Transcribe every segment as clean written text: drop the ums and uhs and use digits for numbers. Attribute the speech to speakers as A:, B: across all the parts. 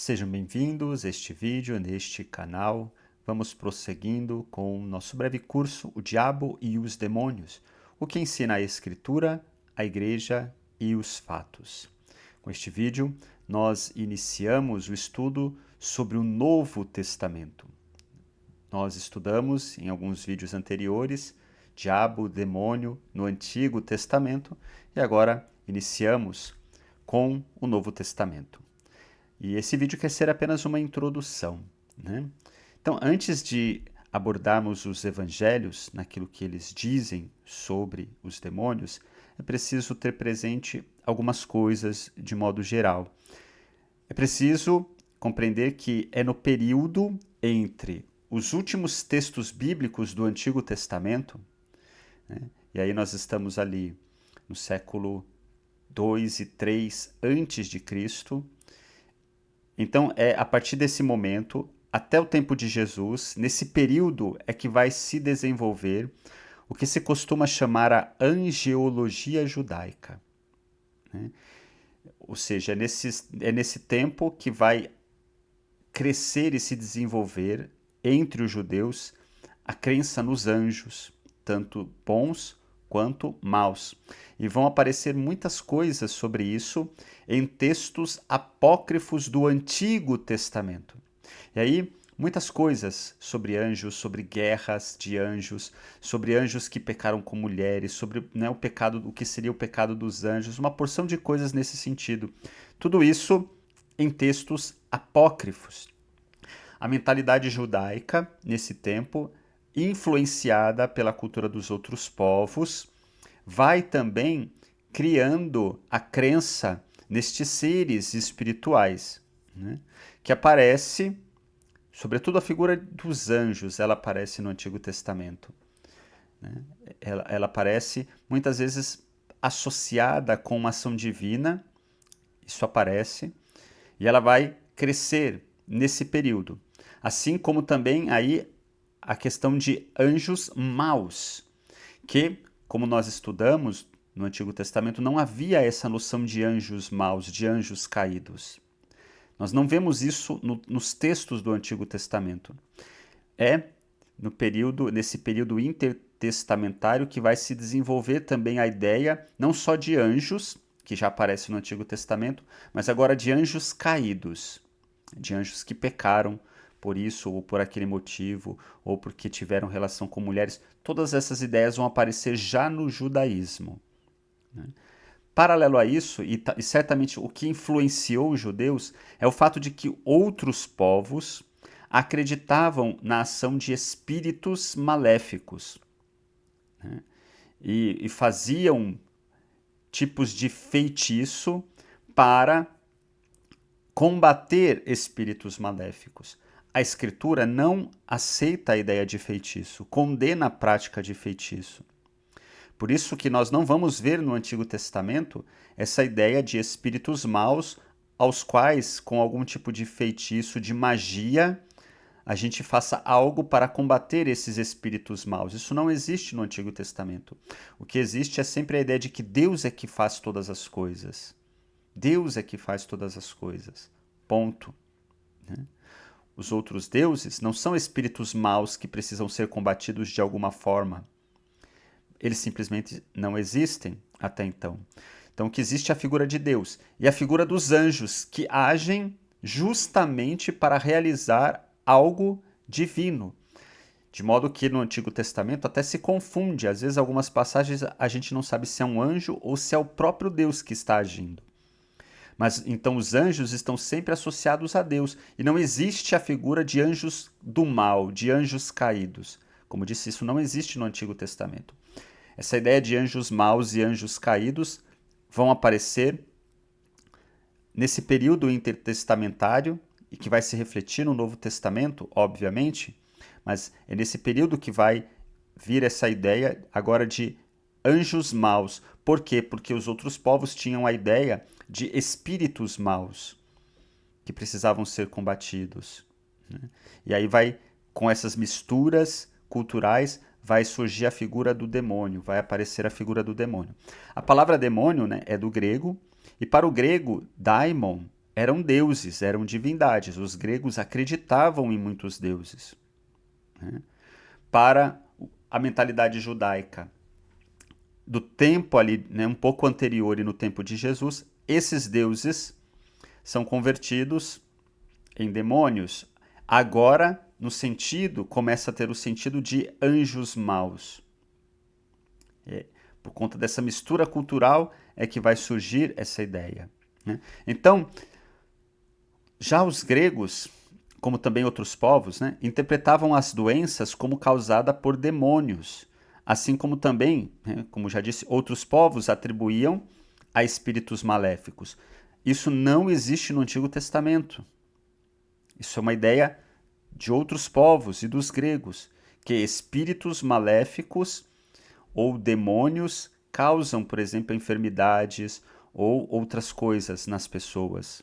A: Sejam bem-vindos a este vídeo, neste canal. Vamos prosseguindo com o nosso breve curso O Diabo e os Demônios, o que ensina a Escritura, a Igreja e os fatos. Com este vídeo, nós iniciamos o estudo sobre o Novo Testamento. Nós estudamos em alguns vídeos anteriores Diabo, Demônio no Antigo Testamento e agora iniciamos com o Novo Testamento. E esse vídeo quer ser apenas uma introdução, né? Então, antes de abordarmos os evangelhos, naquilo que eles dizem sobre os demônios, é preciso ter presente algumas coisas de modo geral. É preciso compreender que é no período entre os últimos textos bíblicos do Antigo Testamento, né? E aí nós estamos ali no século 2 e 3 antes de Cristo. Então, é a partir desse momento, até o tempo de Jesus, nesse período é que vai se desenvolver o que se costuma chamar a angeologia judaica, né? Ou seja, é nesse tempo que vai crescer e se desenvolver entre os judeus a crença nos anjos, tanto bons quanto maus. E vão aparecer muitas coisas sobre isso em textos apócrifos do Antigo Testamento. E aí, muitas coisas sobre anjos, sobre guerras de anjos, sobre anjos que pecaram com mulheres, sobre o pecado, o que seria o pecado dos anjos, uma porção de coisas nesse sentido. Tudo isso em textos apócrifos. A mentalidade judaica, nesse tempo, influenciada pela cultura dos outros povos, vai também criando a crença nestes seres espirituais, né? Que aparece, sobretudo a figura dos anjos, ela aparece no Antigo Testamento, né? Ela aparece muitas vezes associada com uma ação divina, isso aparece, e ela vai crescer nesse período. Assim como também aí a questão de anjos maus, que, como nós estudamos no Antigo Testamento, não havia essa noção de anjos maus, de anjos caídos. Nós não vemos isso nos textos do Antigo Testamento. É nesse período intertestamentário que vai se desenvolver também a ideia não só de anjos, que já aparece no Antigo Testamento, mas agora de anjos caídos, de anjos que pecaram por isso ou por aquele motivo, ou porque tiveram relação com mulheres. Todas essas ideias vão aparecer já no judaísmo, né? Paralelo a isso, e certamente o que influenciou os judeus, é o fato de que outros povos acreditavam na ação de espíritos maléficos, né? E faziam tipos de feitiço para combater espíritos maléficos. A Escritura não aceita a ideia de feitiço, condena a prática de feitiço. Por isso que nós não vamos ver no Antigo Testamento essa ideia de espíritos maus aos quais, com algum tipo de feitiço, de magia, a gente faça algo para combater esses espíritos maus. Isso não existe no Antigo Testamento. O que existe é sempre a ideia de que Deus é que faz todas as coisas. Deus é que faz todas as coisas. Ponto, né? Os outros deuses não são espíritos maus que precisam ser combatidos de alguma forma. Eles simplesmente não existem até então. Então, o que existe é a figura de Deus e a figura dos anjos, que agem justamente para realizar algo divino. De modo que no Antigo Testamento até se confunde. Às vezes, algumas passagens a gente não sabe se é um anjo ou se é o próprio Deus que está agindo. Mas então os anjos estão sempre associados a Deus. E não existe a figura de anjos do mal, de anjos caídos. Como disse, isso não existe no Antigo Testamento. Essa ideia de anjos maus e anjos caídos vão aparecer nesse período intertestamentário e que vai se refletir no Novo Testamento, obviamente, mas é nesse período que vai vir essa ideia agora de anjos maus. Por quê? Porque os outros povos tinham a ideia de espíritos maus que precisavam ser combatidos, né? E aí vai, com essas misturas culturais, vai surgir a figura do demônio, vai aparecer a figura do demônio. A palavra demônio, né, é do grego, e para o grego, daimon eram deuses, eram divindades. Os gregos acreditavam em muitos deuses. Né? Para a mentalidade judaica do tempo ali, né, um pouco anterior e no tempo de Jesus, esses deuses são convertidos em demônios. Agora, no sentido, começa a ter o sentido de anjos maus. Por conta dessa mistura cultural é que vai surgir essa ideia. Né? Então, já os gregos, como também outros povos, né, interpretavam as doenças como causada por demônios, assim como também, né, como já disse, outros povos atribuíam a espíritos maléficos. Isso não existe no Antigo Testamento. Isso é uma ideia de outros povos e dos gregos, que espíritos maléficos ou demônios causam, por exemplo, enfermidades ou outras coisas nas pessoas.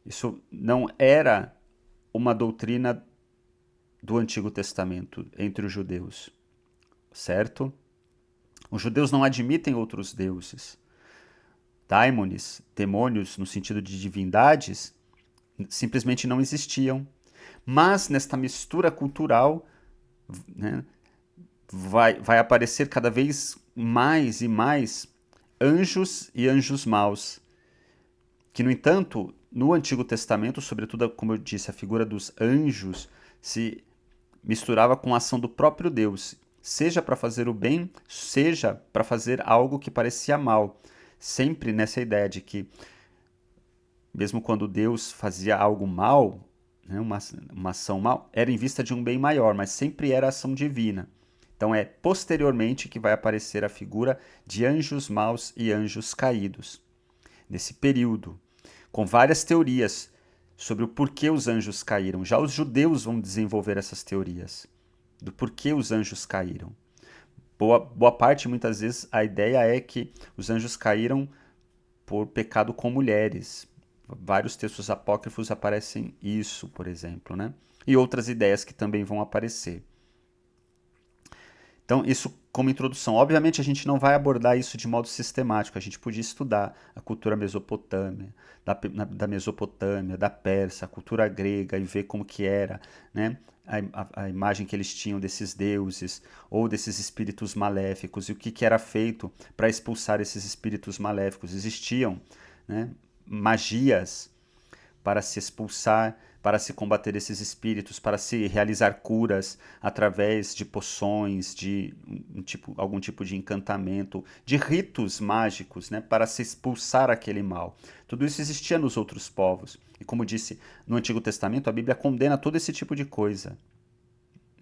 A: Isso não era uma doutrina do Antigo Testamento entre os judeus, certo? Os judeus não admitem outros deuses. Daimones, demônios no sentido de divindades, simplesmente não existiam. Mas nesta mistura cultural, né, vai aparecer cada vez mais e mais anjos e anjos maus, que, no entanto, no Antigo Testamento, sobretudo, como eu disse, a figura dos anjos se misturava com a ação do próprio Deus, seja para fazer o bem, seja para fazer algo que parecia mal. Sempre nessa ideia de que, mesmo quando Deus fazia algo mal, né, uma ação mal, era em vista de um bem maior, mas sempre era ação divina. Então é posteriormente que vai aparecer a figura de anjos maus e anjos caídos. Nesse período, com várias teorias sobre o porquê os anjos caíram. Já os judeus vão desenvolver essas teorias do porquê os anjos caíram. Boa parte, muitas vezes, a ideia é que os anjos caíram por pecado com mulheres. Vários textos apócrifos aparecem isso, por exemplo, né? E outras ideias que também vão aparecer. Então, isso como introdução. Obviamente, a gente não vai abordar isso de modo sistemático. A gente podia estudar a cultura mesopotâmia, da Mesopotâmia, da Pérsia, a cultura grega e ver como que era, né? A imagem que eles tinham desses deuses ou desses espíritos maléficos e o que era feito para expulsar esses espíritos maléficos. Existiam, né, magias para se expulsar, para se combater esses espíritos, para se realizar curas através de poções, de algum tipo de encantamento, de ritos mágicos, né, para se expulsar aquele mal. Tudo isso existia nos outros povos. E como disse, no Antigo Testamento, a Bíblia condena todo esse tipo de coisa.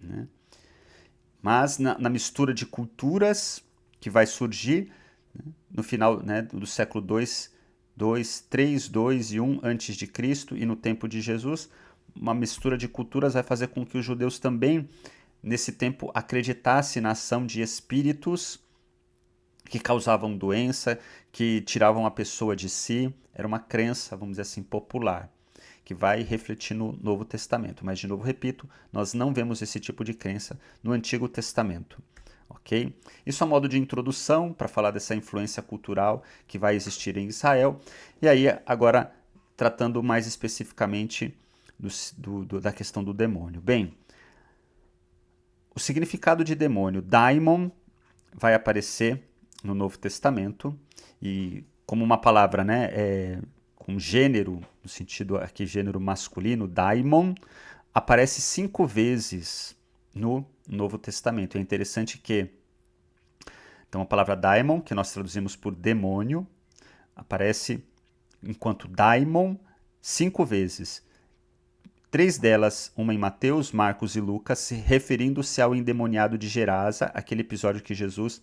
A: Né? Mas na mistura de culturas que vai surgir, né, no final, né, do século II, 3, 2 e 1 antes de Cristo e no tempo de Jesus, uma mistura de culturas vai fazer com que os judeus também, nesse tempo, acreditassem na ação de espíritos que causavam doença, que tiravam a pessoa de si. Era uma crença, vamos dizer assim, popular, que vai refletir no Novo Testamento. Mas, de novo, repito, nós não vemos esse tipo de crença no Antigo Testamento. Ok? Isso é um modo de introdução para falar dessa influência cultural que vai existir em Israel. E aí, agora, tratando mais especificamente da questão do demônio. Bem, o significado de demônio, daimon, vai aparecer no Novo Testamento e como uma palavra, né, com gênero, no sentido aqui gênero masculino, daimon, aparece 5 vezes no Novo Testamento. É interessante que, então, a palavra daimon, que nós traduzimos por demônio, aparece enquanto daimon 5 vezes. 3 delas, uma em Mateus, Marcos e Lucas, referindo-se ao endemoniado de Gerasa, aquele episódio que Jesus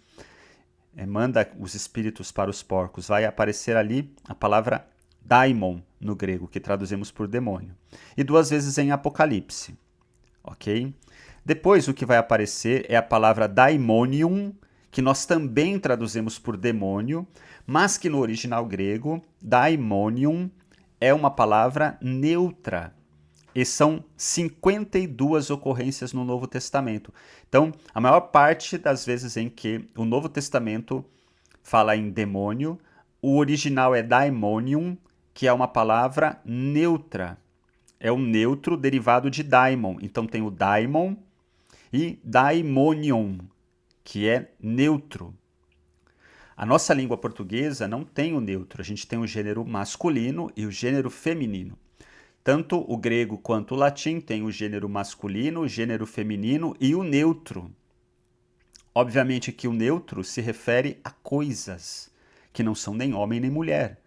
A: manda os espíritos para os porcos. Vai aparecer ali a palavra daimon no grego, que traduzimos por demônio. E 2 vezes em Apocalipse. Ok? Depois, o que vai aparecer é a palavra daimonium, que nós também traduzimos por demônio, mas que no original grego, daimonium é uma palavra neutra. E são 52 ocorrências no Novo Testamento. Então, a maior parte das vezes em que o Novo Testamento fala em demônio, o original é daimonium que é uma palavra neutra. É um neutro derivado de daimon. Então tem o daimon e daimonion, que é neutro. A nossa língua portuguesa não tem o neutro, a gente tem o gênero masculino e o gênero feminino. Tanto o grego quanto o latim tem o gênero masculino, o gênero feminino e o neutro. Obviamente que o neutro se refere a coisas que não são nem homem nem mulher.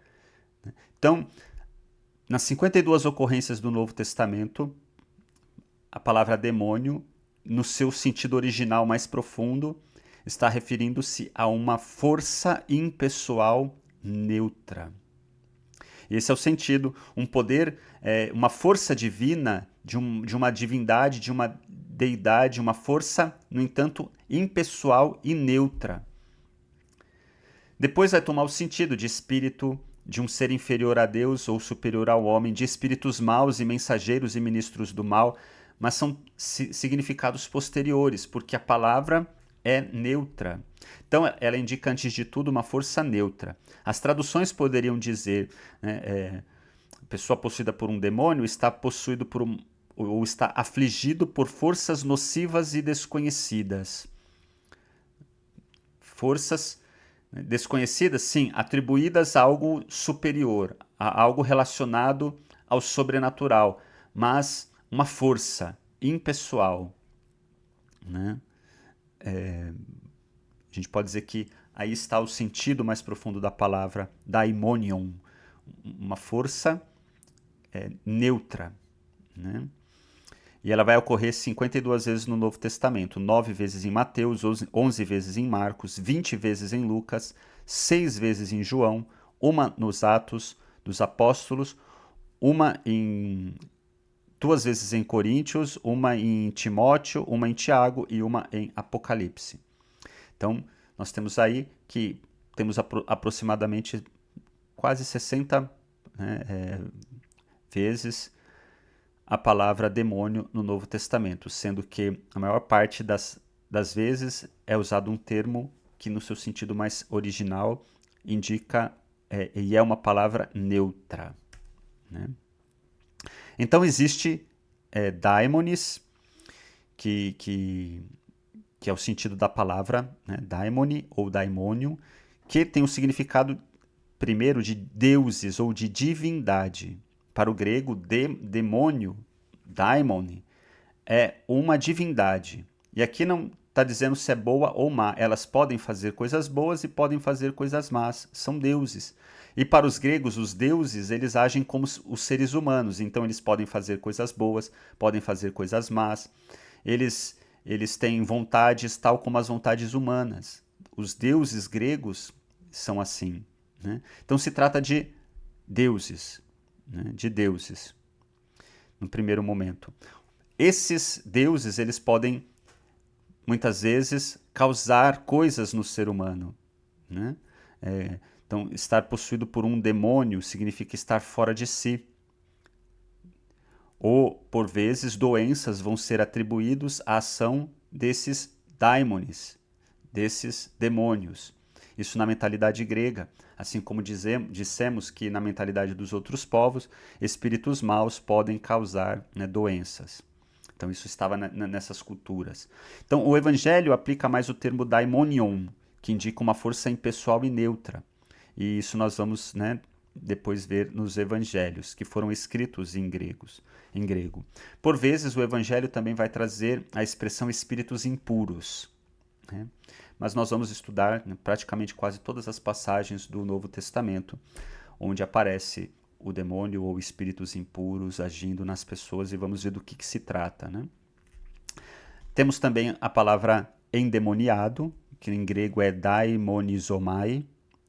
A: Então, nas 52 ocorrências do Novo Testamento, a palavra demônio, no seu sentido original mais profundo, está referindo-se a uma força impessoal neutra. Esse é o sentido, um poder, uma força divina, de uma divindade, de uma deidade, uma força, no entanto, impessoal e neutra. Depois vai tomar o sentido de espírito, de um ser inferior a Deus ou superior ao homem, de espíritos maus e mensageiros e ministros do mal, mas são significados posteriores, porque a palavra é neutra. Então, ela indica, antes de tudo, uma força neutra. As traduções poderiam dizer, né, a pessoa possuída por um demônio está possuído por ou está afligido por forças nocivas e desconhecidas. Forças desconhecidas, sim, atribuídas a algo superior, a algo relacionado ao sobrenatural, mas uma força impessoal, né? A gente pode dizer que aí está o sentido mais profundo da palavra daimonion, uma força neutra, né? E ela vai ocorrer 52 vezes no Novo Testamento, 9 vezes em Mateus, 11 vezes em Marcos, 20 vezes em Lucas, 6 vezes em João, uma nos Atos dos Apóstolos, duas vezes em Coríntios, uma em Timóteo, uma em Tiago e uma em Apocalipse. Então, nós temos aí que temos aproximadamente quase 60 vezes a palavra demônio no Novo Testamento, sendo que a maior parte das vezes é usado um termo que, no seu sentido mais original, indica e é uma palavra neutra, né? Então, existe daimones, que é o sentido da palavra, né, daimone ou daimônio, que tem o significado, primeiro, de deuses ou de divindade. Para o grego, demônio, daimon, é uma divindade. E aqui não está dizendo se é boa ou má. Elas podem fazer coisas boas e podem fazer coisas más. São deuses. E para os gregos, os deuses, eles agem como os seres humanos. Então, eles podem fazer coisas boas, podem fazer coisas más. Eles têm vontades tal como as vontades humanas. Os deuses gregos são assim, né? Então, se trata de deuses, né? De deuses, no primeiro momento. Esses deuses, eles podem, muitas vezes, causar coisas no ser humano, né? Então, estar possuído por um demônio significa estar fora de si. Ou, por vezes, doenças vão ser atribuídos à ação desses daimones, desses demônios. Isso na mentalidade grega, assim como dissemos que na mentalidade dos outros povos, espíritos maus podem causar, né, doenças. Então isso estava nessas culturas. Então o Evangelho aplica mais o termo daimonion, que indica uma força impessoal e neutra. E isso nós vamos, né, depois ver nos Evangelhos, que foram escritos em grego. Por vezes o Evangelho também vai trazer a expressão espíritos impuros, né? Mas nós vamos estudar, né, praticamente quase todas as passagens do Novo Testamento, onde aparece o demônio ou espíritos impuros agindo nas pessoas, e vamos ver do que se trata, né? Temos também a palavra endemoniado, que em grego é daimonizomai,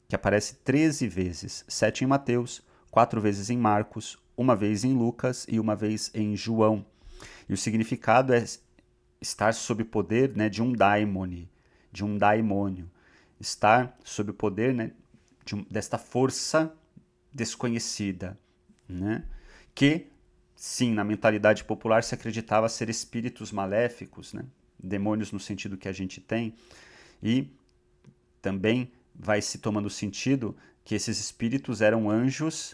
A: que aparece 13 vezes, 7 em Mateus, 4 vezes em Marcos, uma vez em Lucas e uma vez em João. E o significado é estar sob o poder, né, de um daimone, de um daimônio, estar sob o poder, né, desta força desconhecida, né, que, sim, na mentalidade popular se acreditava ser espíritos maléficos, né, demônios no sentido que a gente tem, e também vai se tomando sentido que esses espíritos eram anjos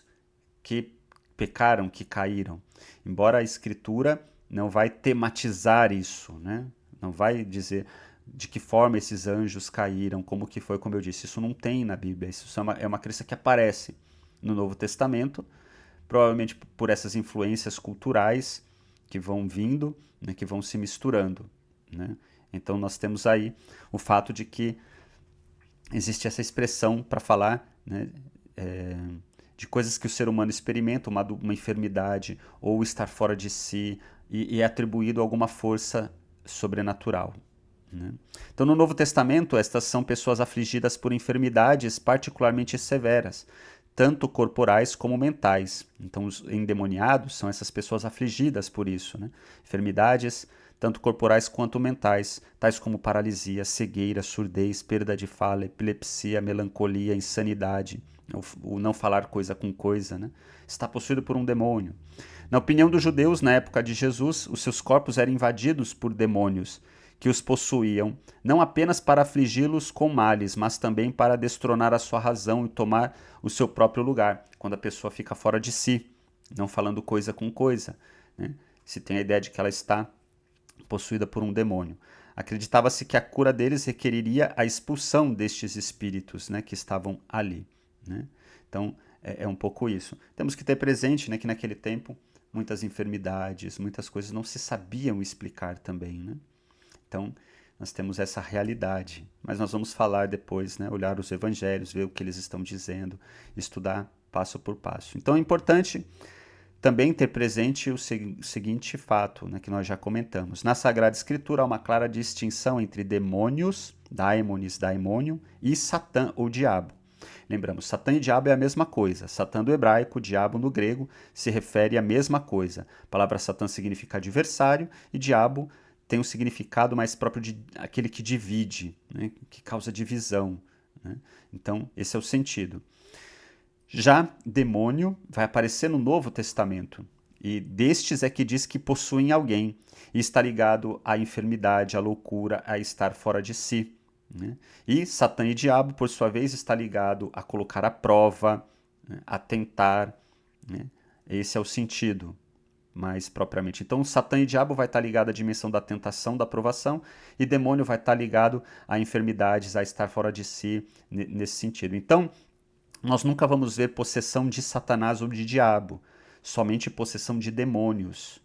A: que pecaram, que caíram. Embora a Escritura não vai tematizar isso, né? Não vai dizer de que forma esses anjos caíram, como que foi, como eu disse. Isso não tem na Bíblia, isso é uma crença que aparece no Novo Testamento, provavelmente por essas influências culturais que vão vindo, né, que vão se misturando, né? Então nós temos aí o fato de que existe essa expressão para falar, né, de coisas que o ser humano experimenta, uma enfermidade ou estar fora de si, e é atribuído a alguma força sobrenatural, né? Então, no Novo Testamento, estas são pessoas afligidas por enfermidades particularmente severas, tanto corporais como mentais. Então, os endemoniados são essas pessoas afligidas por isso, né? Enfermidades tanto corporais quanto mentais, tais como paralisia, cegueira, surdez, perda de fala, epilepsia, melancolia, insanidade, o não falar coisa com coisa, né? Está possuído por um demônio. Na opinião dos judeus, na época de Jesus, os seus corpos eram invadidos por demônios que os possuíam, não apenas para afligi-los com males, mas também para destronar a sua razão e tomar o seu próprio lugar, quando a pessoa fica fora de si, não falando coisa com coisa, né? Se tem a ideia de que ela está possuída por um demônio. Acreditava-se que a cura deles requeriria a expulsão destes espíritos, né, que estavam ali, né? Então, é um pouco isso. Temos que ter presente, né, que naquele tempo muitas enfermidades, muitas coisas não se sabiam explicar também, né? Então, nós temos essa realidade. Mas nós vamos falar depois, né, olhar os evangelhos, ver o que eles estão dizendo, estudar passo por passo. Então, é importante também ter presente o seguinte fato, né, que nós já comentamos. Na Sagrada Escritura há uma clara distinção entre demônios, daimonis, daimônio, e Satã ou diabo. Lembramos, Satã e diabo é a mesma coisa. Satã do hebraico, diabo no grego, se refere à mesma coisa. A palavra Satã significa adversário e diabo tem um significado mais próprio de aquele que divide, né, que causa divisão, né? Então, esse é o sentido. Já demônio vai aparecer no Novo Testamento, e destes é que diz que possuem alguém, e está ligado à enfermidade, à loucura, a estar fora de si, né? E Satã e diabo, por sua vez, está ligado a colocar à prova, né, a tentar, né? Esse é o sentido, mais propriamente. Então, Satã e diabo vai estar ligado à dimensão da tentação, da provação, e demônio vai estar ligado a enfermidades, a estar fora de si, nesse sentido. Então, nós nunca vamos ver possessão de Satanás ou de diabo, somente possessão de demônios.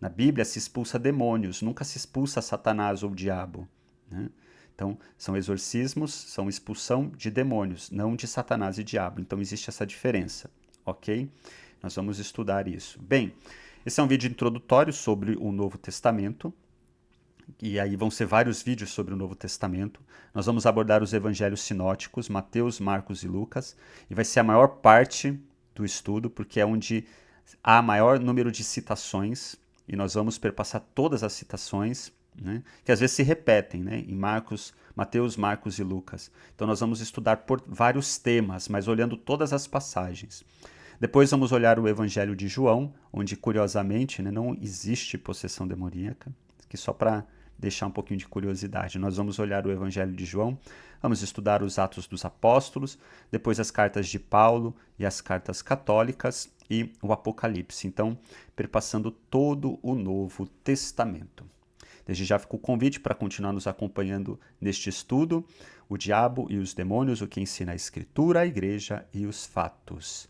A: Na Bíblia se expulsa demônios, nunca se expulsa Satanás ou diabo, né? Então, são exorcismos, são expulsão de demônios, não de Satanás e diabo. Então, existe essa diferença, ok? Nós vamos estudar isso. Bem, esse é um vídeo introdutório sobre o Novo Testamento. E aí vão ser vários vídeos sobre o Novo Testamento. Nós vamos abordar os evangelhos sinóticos, Mateus, Marcos e Lucas, e vai ser a maior parte do estudo, porque é onde há maior número de citações, e nós vamos perpassar todas as citações, né, que às vezes se repetem, né, em Mateus, Marcos e Lucas. Então nós vamos estudar por vários temas, mas olhando todas as passagens. Depois vamos olhar o Evangelho de João, onde, curiosamente, né, não existe possessão demoníaca, que só para deixar um pouquinho de curiosidade. Nós vamos olhar o Evangelho de João, vamos estudar os Atos dos Apóstolos, depois as cartas de Paulo e as cartas católicas e o Apocalipse. Então, perpassando todo o Novo Testamento. Desde já fica o convite para continuar nos acompanhando neste estudo, o diabo e os demônios, o que ensina a Escritura, a Igreja e os fatos.